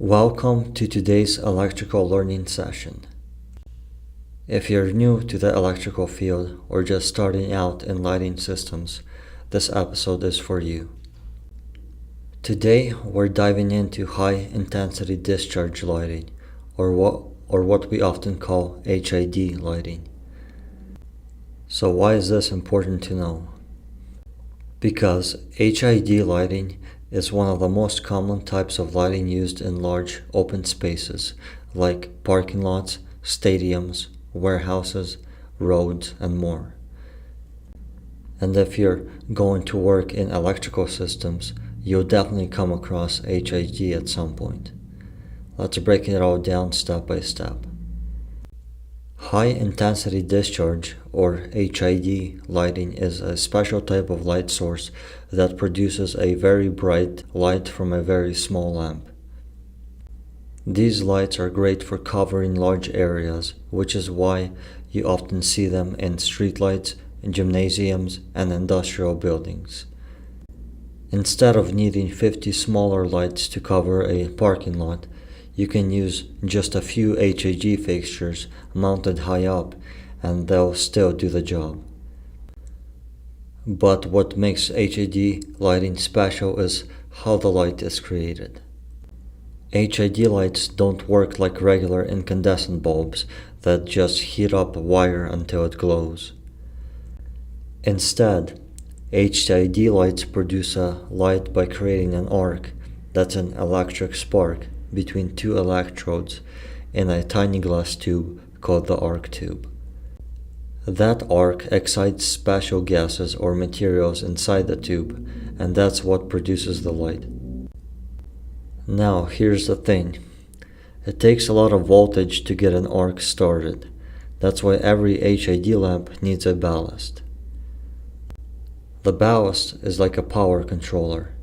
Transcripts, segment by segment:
Welcome to today's electrical learning session. If you're new to the electrical field or just starting out in lighting systems, this episode is for you. Today we're diving into high-intensity discharge lighting, or what we often call HID lighting. So why is this important to know? Because HID lighting is one of the most common types of lighting used in large open spaces like parking lots, stadiums, warehouses, roads, and more. And if you're going to work in electrical systems, you'll definitely come across HID at some point. Let's break it all down step by step. High-intensity discharge, or HID lighting, is a special type of light source that produces a very bright light from a very small lamp. These lights are great for covering large areas, which is why you often see them in streetlights, gymnasiums, and industrial buildings. Instead of needing 50 smaller lights to cover a parking lot, you can use just a few HID fixtures mounted high up and they'll still do the job. But what makes HID lighting special is how the light is created. HID lights don't work like regular incandescent bulbs that just heat up a wire until it glows. Instead, HID lights produce a light by creating an arc that's an electric spark between two electrodes in a tiny glass tube called the arc tube. That arc excites special gases or materials inside the tube, and that's what produces the light. Now, here's the thing. It takes a lot of voltage to get an arc started. That's why every HID lamp needs a ballast. The ballast is like a power controller.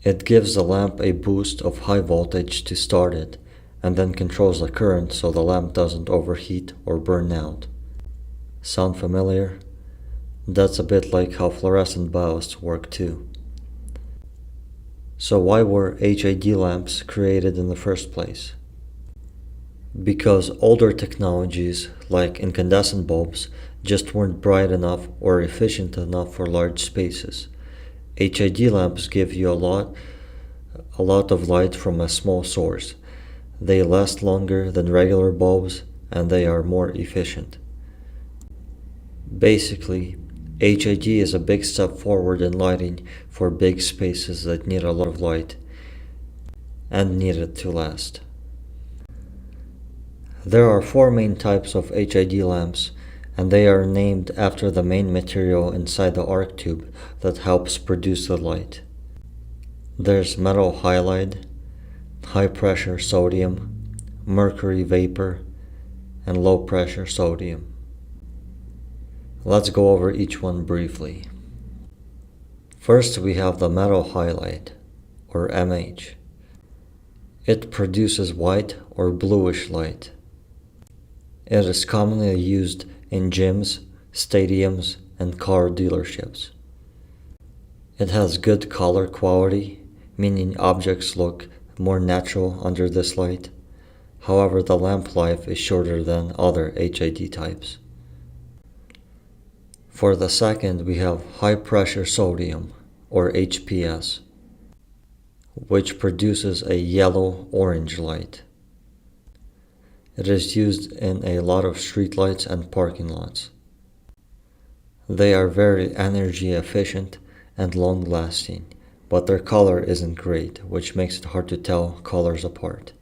It gives the lamp a boost of high voltage to start it, and then controls the current so the lamp doesn't overheat or burn out. Sound familiar? That's a bit like how fluorescent ballasts work too. So why were HID lamps created in the first place? Because older technologies like incandescent bulbs just weren't bright enough or efficient enough for large spaces. HID lamps give you a lot of light from a small source. They last longer than regular bulbs and they are more efficient. Basically, HID is a big step forward in lighting for big spaces that need a lot of light and need it to last. There are four main types of HID lamps, and they are named after the main material inside the arc tube that helps produce the light. There's Metal Halide, high pressure sodium, Mercury Vapor, and low pressure sodium. Let's go over each one briefly. First we have the Metal Halide, or MH. It produces white or bluish light. It is commonly used in gyms, stadiums, and car dealerships. It has good color quality, meaning objects look more natural under this light. However, the lamp life is shorter than other HID types. For the second, we have high pressure sodium, or HPS, which produces a yellow-orange light. It is used in a lot of streetlights and parking lots. They are very energy efficient and long-lasting, but their color isn't great, which makes it hard to tell colors apart.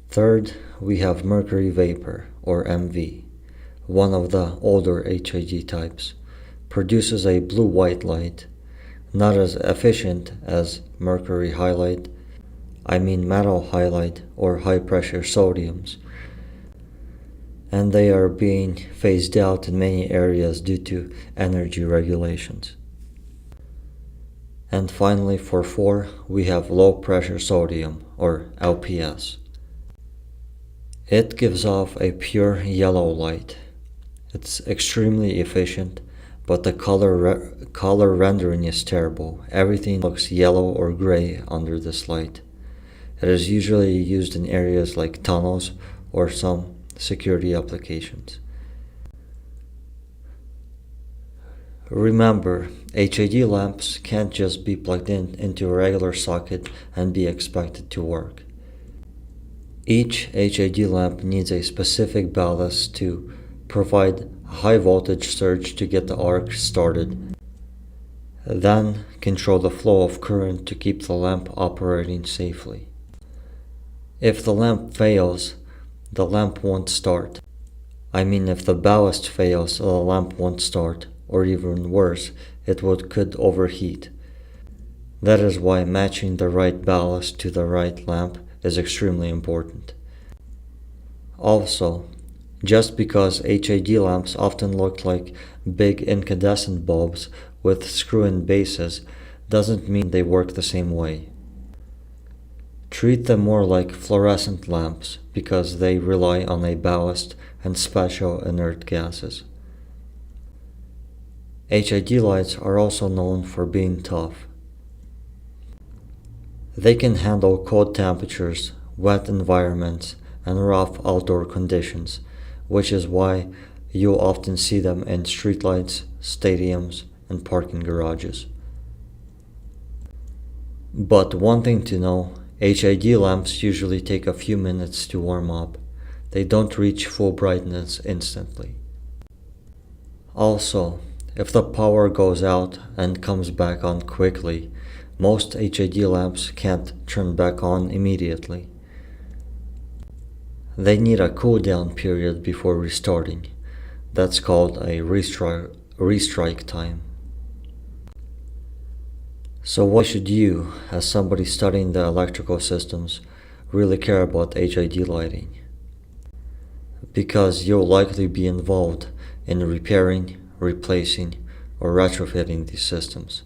Third, we have Mercury Vapor, or MV, one of the older HID types. Produces a blue-white light, not as efficient as Mercury Halide, Metal Halide or high pressure sodiums, and they are being phased out in many areas due to energy regulations. And finally, for 4, we have low pressure sodium, or LPS. It gives off a pure yellow light. It's extremely efficient, but the color rendering is terrible. Everything looks yellow or gray under this light. It is usually used in areas like tunnels or some security applications. Remember, HID lamps can't just be plugged into a regular socket and be expected to work. Each HID lamp needs a specific ballast to provide a high voltage surge to get the arc started, then control the flow of current to keep the lamp operating safely. If the lamp fails, the lamp won't start. If the ballast fails, the lamp won't start, or even worse, it could overheat. That is why matching the right ballast to the right lamp is extremely important. Also, just because HID lamps often look like big incandescent bulbs with screw-in bases doesn't mean they work the same way. Treat them more like fluorescent lamps because they rely on a ballast and special inert gases. HID lights are also known for being tough. They can handle cold temperatures, wet environments, and rough outdoor conditions, which is why you'll often see them in streetlights, stadiums, and parking garages. But one thing to know, HID lamps usually take a few minutes to warm up. They don't reach full brightness instantly. Also, if the power goes out and comes back on quickly, most HID lamps can't turn back on immediately. They need a cool down period before restarting. That's called a restrike time. So why should you, as somebody studying the electrical systems, really care about HID lighting? Because you'll likely be involved in repairing, replacing, or retrofitting these systems.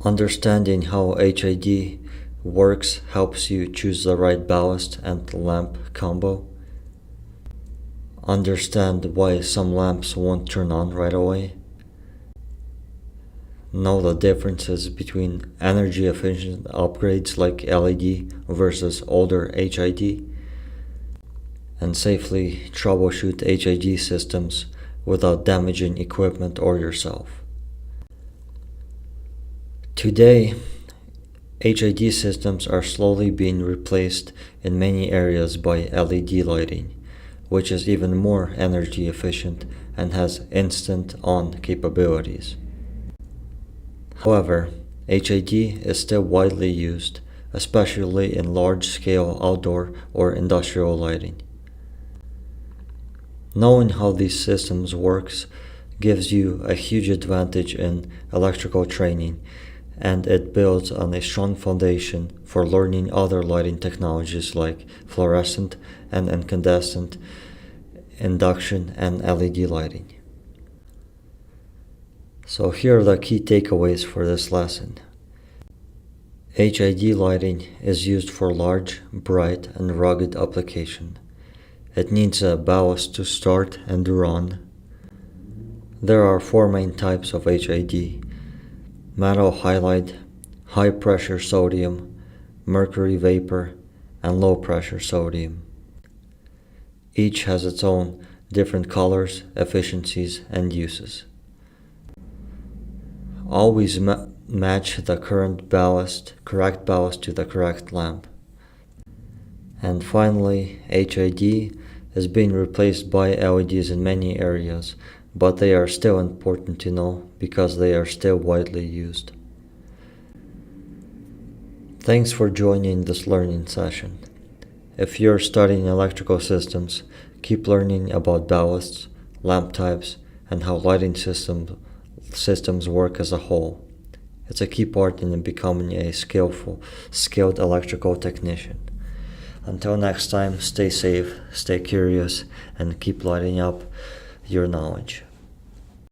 Understanding how HID works helps you choose the right ballast and lamp combo. Understand why some lamps won't turn on right away. Know the differences between energy efficient upgrades like LED versus older HID. And safely troubleshoot HID systems without damaging equipment or yourself. Today, HID systems are slowly being replaced in many areas by LED lighting, which is even more energy efficient and has instant on capabilities. However, HID is still widely used, especially in large-scale outdoor or industrial lighting. Knowing how these systems works gives you a huge advantage in electrical training, and it builds on a strong foundation for learning other lighting technologies like fluorescent and incandescent, induction, and LED lighting. So here are the key takeaways for this lesson. HID lighting is used for large, bright, and rugged application. It needs a ballast to start and run. There are four main types of HID: Metal Halide, high pressure sodium, Mercury Vapor, and low pressure sodium. Each has its own different colors, efficiencies, and uses. Always match the correct ballast to the correct lamp. And finally, HID is being replaced by LEDs in many areas, but they are still important to know because they are still widely used. Thanks for joining this learning session. If you're studying electrical systems, keep learning about ballasts, lamp types, and how lighting systems work as a whole. It's a key part in becoming a skilled electrical technician. Until next time, stay safe, stay curious, and keep lighting up your knowledge.